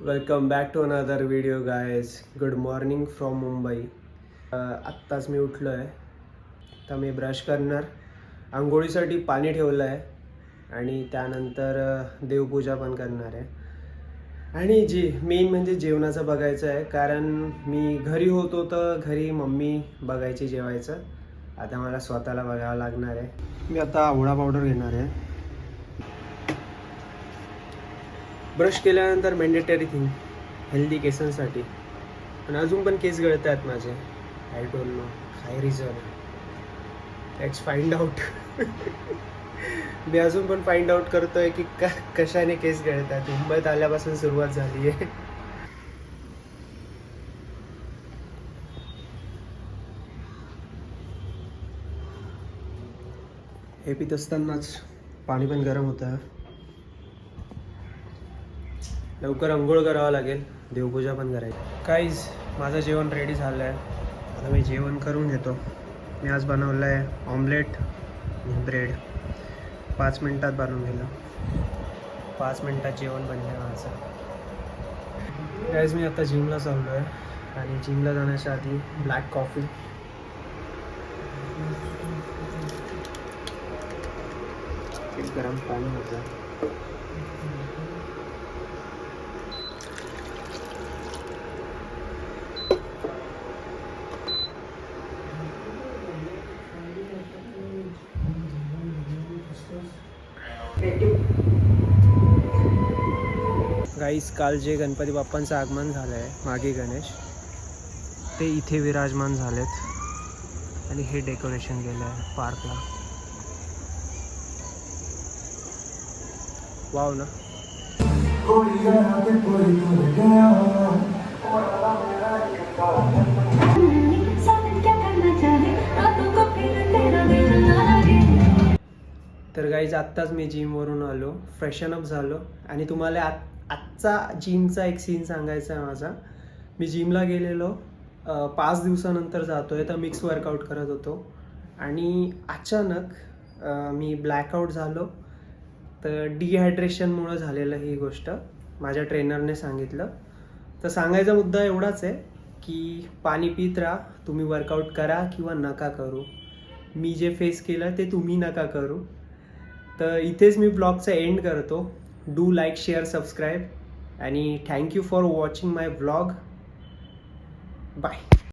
Welcome back to another video guys. Good morning from Mumbai. आत्ताच मी उठलो आहे. तर मी ब्रश करणार, आंघोळीसाठी पाणी ठेवलं आहे आणि त्यानंतर देवपूजा पण करणार आहे. आणि मेन म्हणजे जेवणाचं बघायचं आहे, कारण मी घरी होतो तर घरी मम्मी बघायची जेवायचं. आता मला स्वतःला बघावं लागणार आहे. मी आता आवळा पावडर घेणार आहे. ब्रश केल्यानंतर मॅन्डेटरी थिंग हेल्दी केसांसाठी. पण अजून पण केस गळत आहेत माझे. आय डोंट नो काय रिझन. Let's find out. मी अजून पण फाइंड आउट करतोय की कशाने केस गळतात. मुंबईत आल्यापासून सुरुवात झाली आहे. हे पित असतानाच पाणी पण गरम होतं. लवकर अंघोळ करावं लागेल, देवपूजा पण करायची. काहीच माझं जेवण रेडी झालं आहे. आता मी जेवण करून घेतो. मी आज बनवलं आहे ऑमलेट आणि ब्रेड. 5 मिनटात बनवून गेलं. 5 मिनटात जेवण बनलं माझं. गाईज मी आता जिमला चाललो आहे आणि जिमला जाण्याच्या आधी ब्लॅक कॉफी, एक गरम पाणी होतं. गाईस काल जे गणपती बाप्पांचं आगमन झालं आहे, मागे गणेश, ते इथे विराजमान झालेत आणि हे डेकोरेशन केलं आहे पार्कला. वाव ना. तर गाईज आत्ताच मी जिमवरून आलो, फ्रेशन अप झालो आणि तुम्हाला आजचा जिमचा एक सीन सांगायचा आहे माझा. मी जिमला गेलेलो, 5 दिवसानंतर जातो आहे. तर मिक्स वर्कआउट करत होतो आणि अचानक मी ब्लॅकआउट झालो. तर डिहायड्रेशनमुळं झालेलं ही गोष्ट माझ्या ट्रेनरने सांगितलं. तर सांगायचा मुद्दा एवढाच आहे की पाणी पित राहा. तुम्ही वर्कआउट करा किंवा नका करू. मी जे फेस केलं ते तुम्ही नका करू. तर इथेच मी ब्लॉगचा एंड करतो. डू लाईक, शेअर, सबस्क्राईब आणि thank you for watching my blog. Bye.